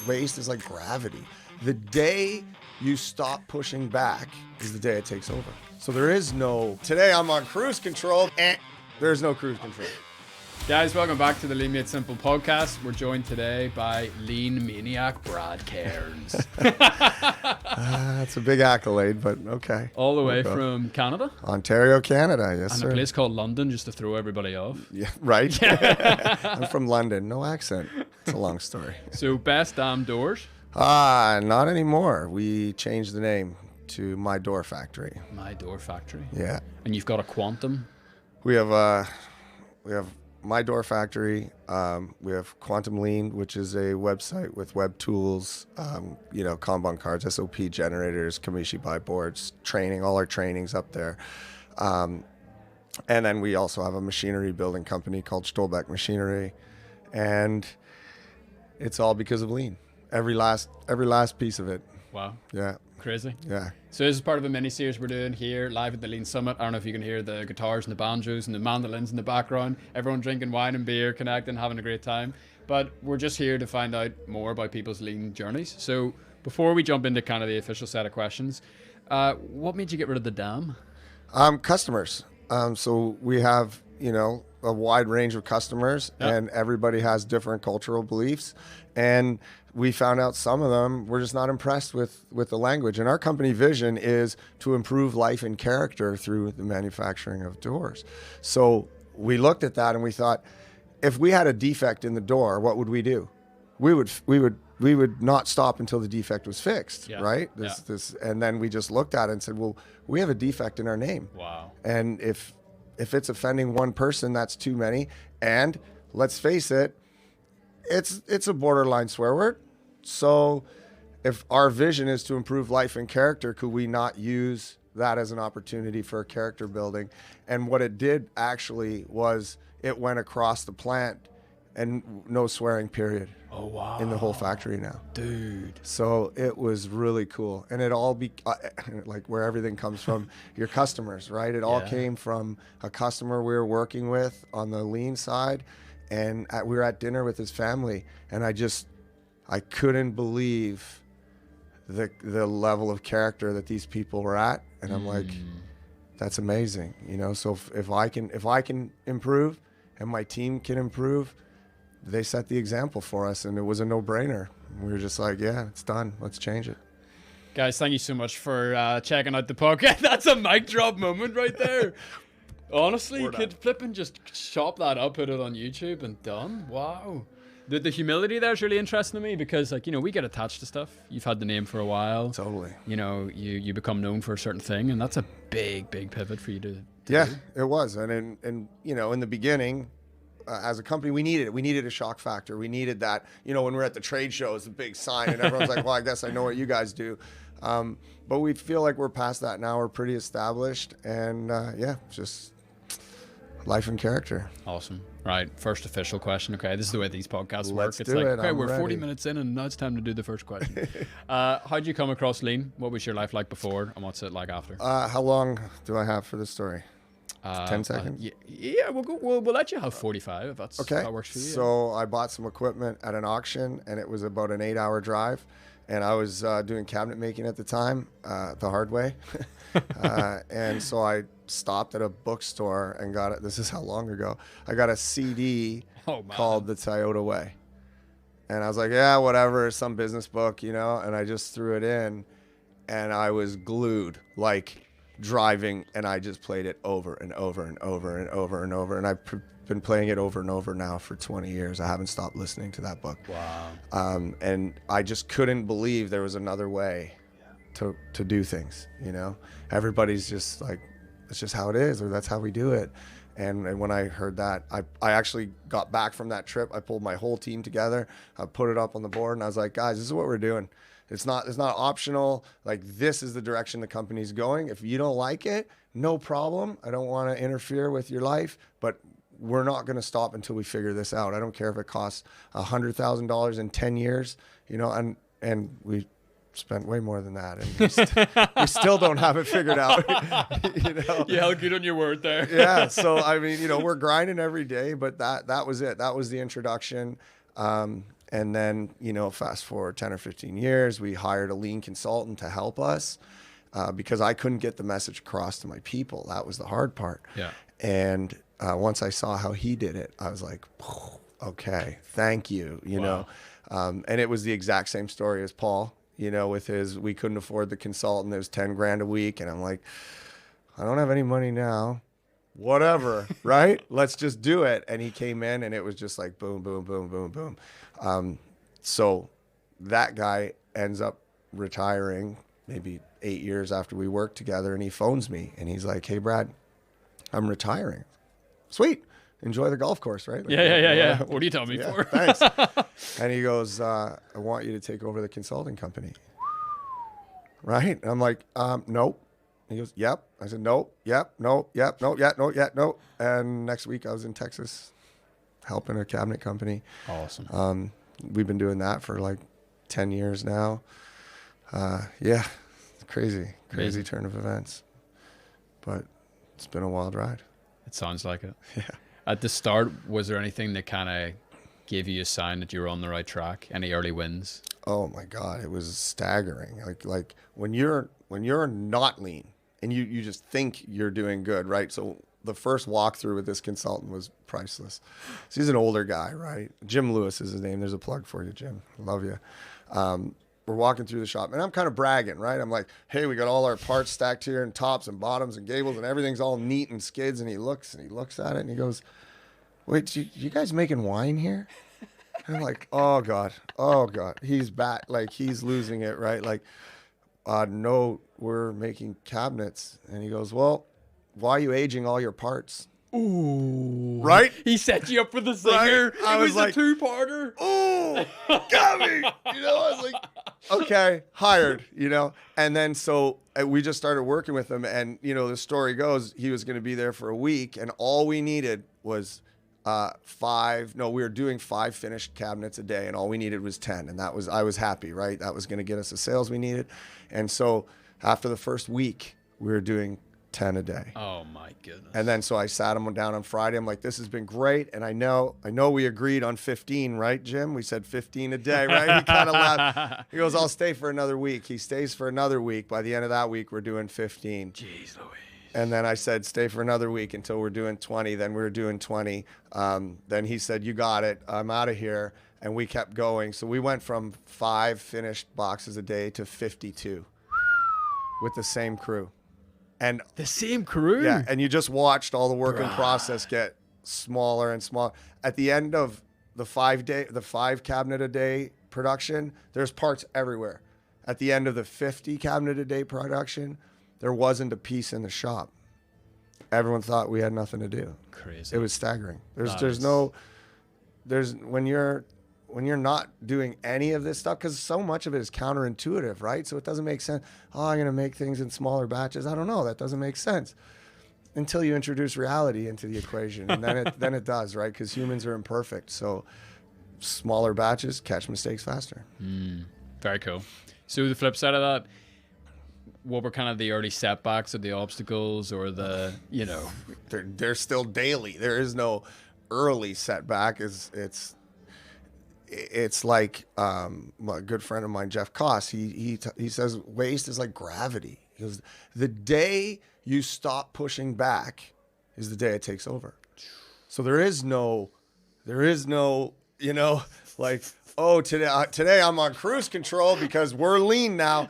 waste is like gravity. The day you stop pushing back is the day it takes over. So there is no, today I'm on cruise control, there's no cruise control. Guys, welcome back to the Lean Made Simple podcast. We're joined today by lean maniac Brad Cairns. That's a big accolade, but okay. All the way from Canada? Ontario, Canada, yes, and sir. a place called London, just to throw everybody off. Yeah, right? I'm from London, no accent. It's a long story. So, best damn doors? Not anymore. We changed the name to My Door Factory. My Door Factory. Yeah. And you've got a Quantum? We have My Door Factory. We have Quantum Lean, which is a website with web tools, Kanban cards, SOP generators, Kamishi boards, training, all our trainings up there. And then we also have a machinery building company called Stolbeck Machinery. And it's all because of Lean. Every last piece of it. Wow. Yeah. Crazy. Yeah. So this is part of a mini-series we're doing here live at the Lean Summit. I don't know if you can hear the guitars and the banjos and the mandolins in the background. Everyone drinking wine and beer, connecting, having a great time. But we're just here to find out more about people's Lean journeys. So before we jump into kind of the official set of questions, what made you get rid of the dam? Customers. So we have, a wide range of customers, and everybody has different cultural beliefs. And we found out some of them were just not impressed with the language. And our company vision is to improve life and character through the manufacturing of doors. So we looked at that and we thought, if we had a defect in the door, what would we do? We would not stop until the defect was fixed, right? And then we just looked at it and said, well, we have a defect in our name. Wow. And if it's offending one person, that's too many. And let's face it, it's a borderline swear word. So if our vision is to improve life and character, could we not use that as an opportunity for character building? And what it did actually was it went across the plant and no swearing, period. Oh, wow. In the whole factory now. Dude. So it was really cool. And it all like where everything comes from, your customers, right? It all came from a customer we were working with on the Lean side. And we were at dinner with his family. And I couldn't believe the level of character that these people were at. And I'm like, that's amazing. So if I can improve and my team can improve, they set the example for us, and it was a no-brainer. We were just like, yeah, it's done. Let's change it. Guys, thank you so much for checking out the podcast. That's a mic drop moment right there. Honestly, you could flip and just chop that up, put it on YouTube, and done. Wow. The humility there is really interesting to me because, we get attached to stuff. You've had the name for a while. Totally. You become known for a certain thing, and that's a big, big pivot for you to yeah, do. It was. And in the beginning, as a company, we needed it. We needed a shock factor. We needed that, when we're at the trade shows, the big sign, and everyone's like, well, I guess I know what you guys do. But we feel like we're past that now. We're pretty established. And just life and character. Awesome. Right. First official question. Okay. This is the way these podcasts Let's work. It's do like, it. okay, we're 40 ready. minutes in and now it's time to do the first question. How'd you come across Lean? What was your life like before and what's it like after? How long do I have for this story? 10 seconds? Yeah, we'll let you have 45 if if that works for you. So I bought some equipment at an auction, and it was about an 8-hour drive. And I was doing cabinet making at the time, the hard way. And so I stopped at a bookstore and got it. This is how long ago. I got a CD called The Toyota Way. And I was like, yeah, whatever, some business book, and I just threw it in. And I was glued, like driving, and I just played it over and over and over and over and over. And I've been playing it over and over now for 20 years. I haven't stopped listening to that book. Wow. And I just couldn't believe there was another way to do things, Everybody's just like, it's just how it is, or that's how we do it. And when I heard that, I actually got back from that trip. I pulled my whole team together. I put it up on the board, and I was like, guys, this is what we're doing. It's not optional. Like, this is the direction the company's going. If you don't like it, no problem. I don't want to interfere with your life, but we're not going to stop until we figure this out. I don't care if it costs $100,000 in 10 years, and we spent way more than that, and we still don't have it figured out. You held good on your word there. Yeah. So, we're grinding every day, but that was it. That was the introduction. And then, fast forward 10 or 15 years, we hired a lean consultant to help us because I couldn't get the message across to my people. That was the hard part. Yeah. And once I saw how he did it, I was like, okay, thank you, know. And it was the exact same story as Paul, with his, we couldn't afford the consultant. It was 10 grand a week. And I'm like, I don't have any money now. Whatever, right? Let's just do it. And he came in and it was just like boom, boom, boom, boom, boom. So that guy ends up retiring maybe 8 years after we worked together, and he phones me and he's like, hey, Brad, I'm retiring. Sweet. Enjoy the golf course, right? Like, yeah. What are you telling me for? Thanks. And he goes, I want you to take over the consulting company. Right? And I'm like, nope. He goes, yep. I said, nope, yep, nope, yep, nope, yep, nope, yep, nope. And next week I was in Texas helping a cabinet company. Awesome. We've been doing that for like 10 years now. Yeah, crazy turn of events. But it's been a wild ride. It sounds like it. Yeah. At the start, was there anything that kind of gave you a sign that you were on the right track? Any early wins? Oh my God, it was staggering. Like when you're not lean and you just think you're doing good, right? So the first walkthrough with this consultant was priceless. So he's an older guy, right? Jim Lewis is his name. There's a plug for you, Jim. Love you. We're walking through the shop and I'm kind of bragging, right? I'm like, hey, we got all our parts stacked here and tops and bottoms and gables and everything's all neat and skids. And he looks at it and he goes, wait, you guys making wine here? And I'm like, oh God. He's back. Like he's losing it, right? Like, no, we're making cabinets. And he goes, well, why are you aging all your parts? Ooh. Right? He set you up for the zinger. Right? I was like, a two-parter. Ooh, got me. I was like, okay, hired, And then so we just started working with him. And, the story goes, he was going to be there for a week. And all we needed was we were doing 5 finished cabinets a day. And all we needed was 10. And I was happy, right? That was going to get us the sales we needed. And so after the first week, we were doing 10 a day. Oh my goodness. And then so I sat him down on Friday. I'm like, this has been great. And I know we agreed on 15, right, Jim? We said 15 a day, right? He kind of laughed. He goes, I'll stay for another week. He stays for another week. By the end of that week, we're doing 15. Jeez Louise. And then I said, stay for another week until we're doing 20. Then we were doing 20. Then he said, you got it. I'm out of here. And we kept going. So we went from 5 finished boxes a day to 52 with the same crew. And the same crew? Yeah, and you just watched all the work in process get smaller and smaller. At the end of the 5 cabinet a day production, there's parts everywhere. At the end of the 50 cabinet a day production, there wasn't a piece in the shop. Everyone thought we had nothing to do. Crazy. When you're not doing any of this stuff, because so much of it is counterintuitive, right? So it doesn't make sense. Oh, I'm going to make things in smaller batches. I don't know. That doesn't make sense until you introduce reality into the equation. And then it does, right? Because humans are imperfect. So smaller batches catch mistakes faster. Very cool. So the flip side of that, what were kind of the early setbacks or the obstacles or the, They're still daily. There is no early setback. It's like a good friend of mine, Jeff Koss, he says waste is like gravity. He goes, the day you stop pushing back is the day it takes over. So there is no, like, oh, today I'm on cruise control because we're lean now.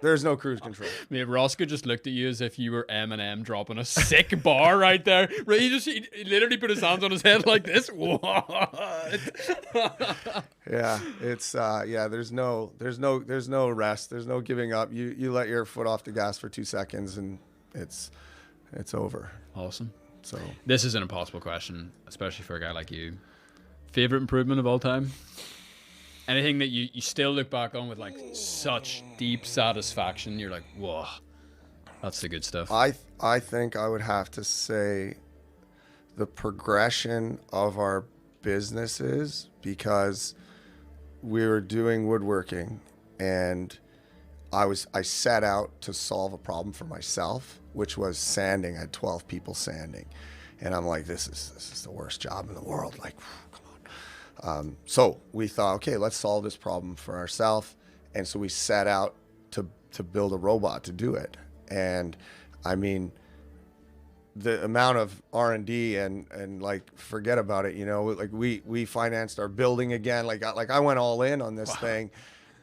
There's no cruise control. Mate, Roscoe just looked at you as if you were Eminem dropping a sick bar right there. Right, he literally put his hands on his head like this. What? Yeah, it's There's no rest. There's no giving up. You let your foot off the gas for 2 seconds and it's over. Awesome. So this is an impossible question, especially for a guy like you. Favorite improvement of all time? Anything that you still look back on with like such deep satisfaction, you're like, whoa, that's the good stuff. I think I would have to say the progression of our businesses, because we were doing woodworking and I set out to solve a problem for myself, which was sanding. I had 12 people sanding. And I'm like, this is the worst job in the world. Like, come So we thought, okay, let's solve this problem for ourselves. And so we set out to build a robot to do it. And I mean, the amount of R&D and like, forget about it, you know, like we financed our building again. Like I went all in on this thing.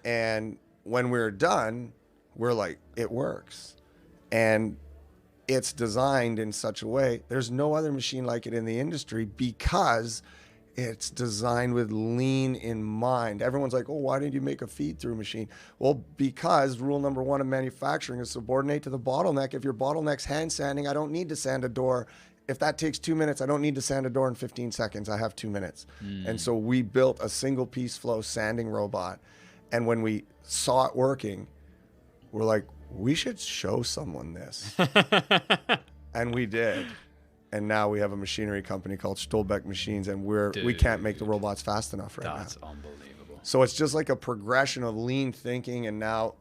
And when we were done, we're like, it works. And it's designed in such a way, there's no other machine like it in the industry because it's designed with lean in mind. Everyone's like, oh, why didn't you make a feed-through machine? Well, because rule number one of manufacturing is subordinate to the bottleneck. If your bottleneck's hand sanding, I don't need to sand a door. If that takes 2 minutes, I don't need to sand a door in 15 seconds. I have 2 minutes. And so we built a single piece flow sanding robot. And when we saw it working, we're like, we should show someone this. And we did. And now we have a machinery company called Stolbeck Machines, and we can't make the robots fast enough right now. That's unbelievable. So it's just like a progression of lean thinking, and now,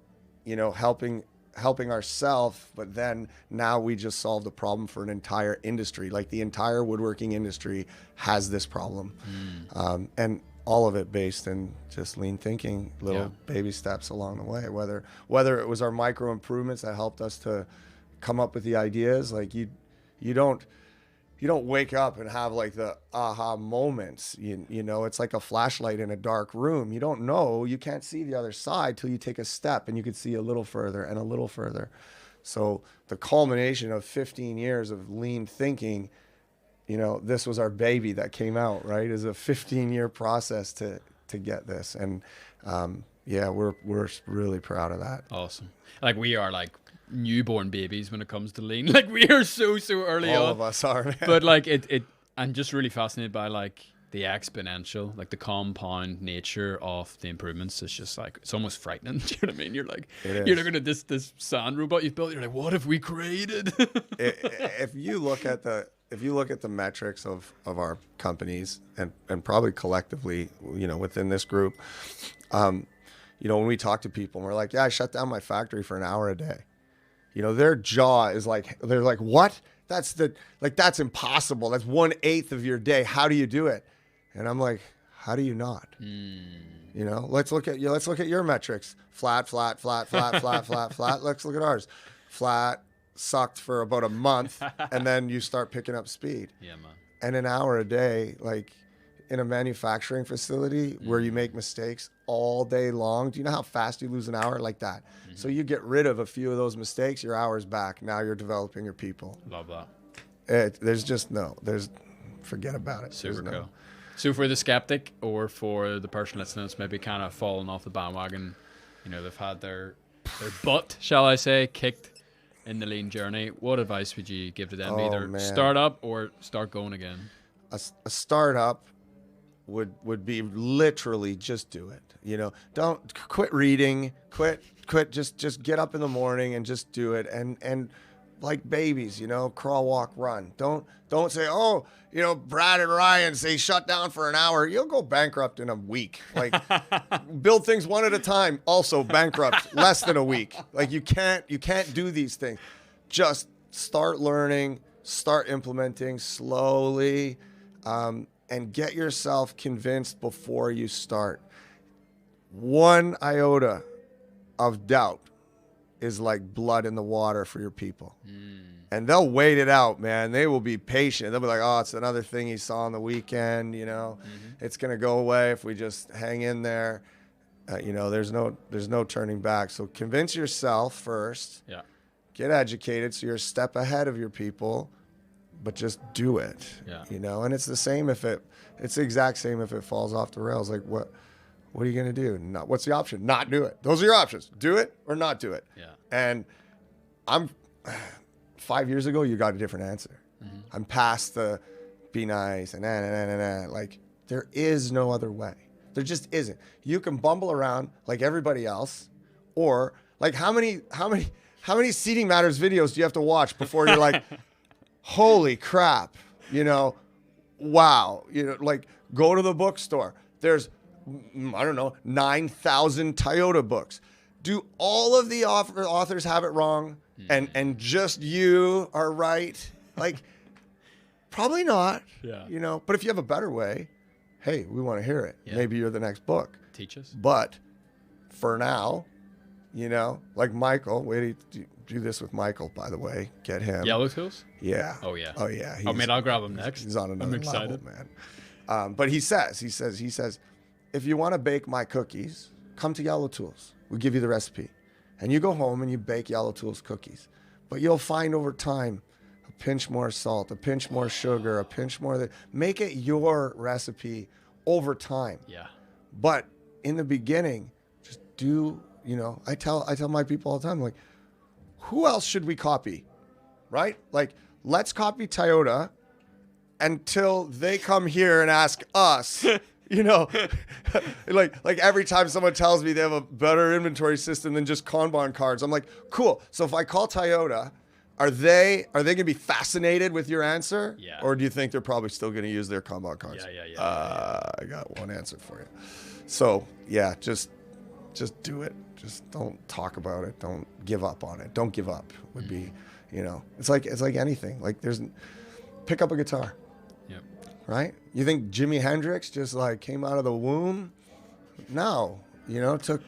you know, helping ourselves. But then now we just solved the problem for an entire industry. Like the entire woodworking industry has this problem, and all of it based in just lean thinking, little baby steps along the way. Whether it was our micro improvements that helped us to come up with the ideas, like you don't wake up and have like the aha moments. You know, it's like a flashlight in a dark room. You don't know, you can't see the other side till you take a step and you could see a little further and a little further. So the culmination of 15 years of lean thinking, you know, this was our baby that came out, right? Is a 15-year process to get this. And yeah, we're really proud of that. Awesome. Like we are like newborn babies when it comes to lean. Like we are so early on. All of us are, man. But like I'm just really fascinated by like the exponential, like the compound nature of the improvements. It's just like, it's almost frightening. Do you know what I mean? You're like, you're looking at this sand robot you've built. You're like, what have we created? If you look at the metrics of our companies and probably collectively, you know, within this group, you know, when we talk to people and we're like, yeah, I shut down my factory for an hour a day. You know, their jaw is like, they're like, what? That's impossible. That's 1/8 of your day. How do you do it? And I'm like, how do you not? You know, let's look at your metrics. Flat, flat, flat, flat, flat, flat, flat. Let's look at ours. Flat, sucked for about a month, and then you start picking up speed. Yeah, man. And an hour a day, like in a manufacturing facility where you make mistakes all day long. Do you know how fast you lose an hour like that? So you get rid of a few of those mistakes, your hour's back. Now you're developing your people. Love that. Forget about it. Super cool. So for the skeptic or for the person listening that's maybe kind of fallen off the bandwagon, you know, they've had their butt, shall I say, kicked in the lean journey, what advice would you give to them? Either start up or start going again? A startup would be literally just do it. You know, don't quit reading, just get up in the morning and just do it. And like babies, you know, crawl, walk, run. Don't say, oh, you know, Brad and Ryan say shut down for an hour. You'll go bankrupt in a week. Like build things one at a time. Also bankrupt less than a week. Like you can't do these things. Just start learning, start implementing slowly, and get yourself convinced before you start. One iota of doubt is like blood in the water for your people. And they'll wait it out, man. They will be patient. They'll be like, oh, it's another thing he saw on the weekend, you know. It's going to go away if we just hang in there. You know, there's no turning back. So convince yourself first. Yeah. Get educated so you're a step ahead of your people, but just do it. Yeah. You know, and it's the same it's the exact same if it falls off the rails. Like what are you going to do? What's the option? Not do it. Those are your options. Do it or not do it. Yeah. And 5 years ago, you got a different answer. I'm past the be nice and like there is no other way. There just isn't. You can bumble around like everybody else, or like how many Seating Matters videos do you have to watch before you're like, holy crap, you know, wow, you know, like go to the bookstore. There's, I don't know, 9,000 Toyota books. Do all of the authors have it wrong and just you are right? Like, probably not, you know, but if you have a better way, hey, we want to hear it. Yeah. Maybe you're the next book. Teach us. But for now, you know, like Michael, wait, do this with Michael, by the way. Get him. Yellow Tools? Yeah. Oh, yeah. Oh, yeah. I mean, I'll grab him next. He's on another I'm excited. level, man. But he says, if you want to bake my cookies, come to Yellow Tools. We'll give you the recipe. And you go home and you bake Yellow Tools cookies. But you'll find over time a pinch more salt, a pinch more sugar, a pinch more. Make it your recipe over time. Yeah. But in the beginning, just do, you know, I tell my people all the time, like, who else should we copy? Right? Like, let's copy Toyota until they come here and ask us, you know, like every time someone tells me they have a better inventory system than just Kanban cards, I'm like, cool. So if I call Toyota, are they going to be fascinated with your answer? Yeah. Or do you think they're probably still going to use their Kanban cards? Yeah. I got one answer for you. So yeah, just do it. Just don't talk about it. Don't give up on it. Don't give up would be, you know, it's like anything. Like pick up a guitar. Yep. Right? You think Jimi Hendrix just like came out of the womb? No, you know, took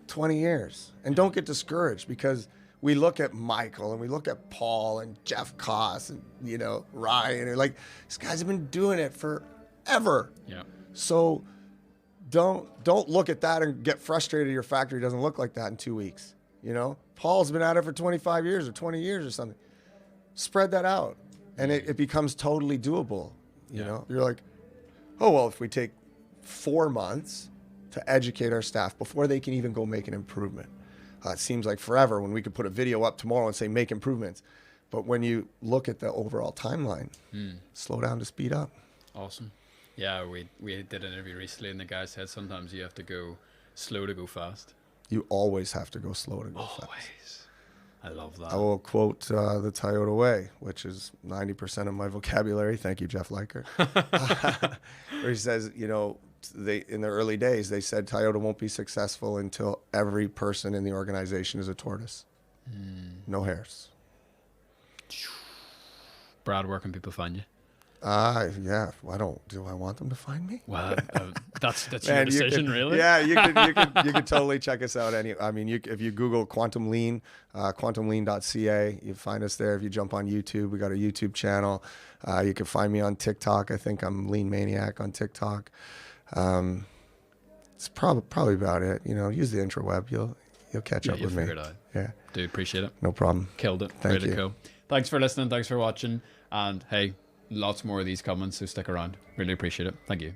20 years. And don't get discouraged, because we look at Michael and we look at Paul and Jeff Koss and, you know, Ryan, and like, these guys have been doing it forever. Yeah. So don't look at that and get frustrated your factory doesn't look like that in 2 weeks. You know, Paul's been at it for 25 years or 20 years or something. Spread that out, and it becomes totally doable. You know, you're like, oh, well, if we take 4 months to educate our staff before they can even go make an improvement, it seems like forever when we could put a video up tomorrow and say, make improvements. But when you look at the overall timeline, slow down to speed up. Awesome. Yeah, we did an interview recently, and the guy said sometimes you have to go slow to go fast. You always have to go slow to go fast. Always. I love that. I will quote the Toyota way, which is 90% of my vocabulary. Thank you, Jeff Leiker. Where he says, you know, in the early days, they said Toyota won't be successful until every person in the organization is a tortoise. No hairs. Brad, where can people find you? Yeah. Do I want them to find me? Well, that's your decision, really. Yeah, you could totally check us out. If you Google Quantum Lean, quantumlean.ca, you find us there. If you jump on YouTube, we got a YouTube channel. You can find me on TikTok. I think I'm Lean Maniac on TikTok. It's probably about it. You know, use the interweb. You'll catch up with me. Figure it out. Yeah. Dude, appreciate it. No problem. Killed it. Thank Really you. cool. Thanks for listening. Thanks for watching. And hey, lots more of these coming, so stick around. Really appreciate it. Thank you.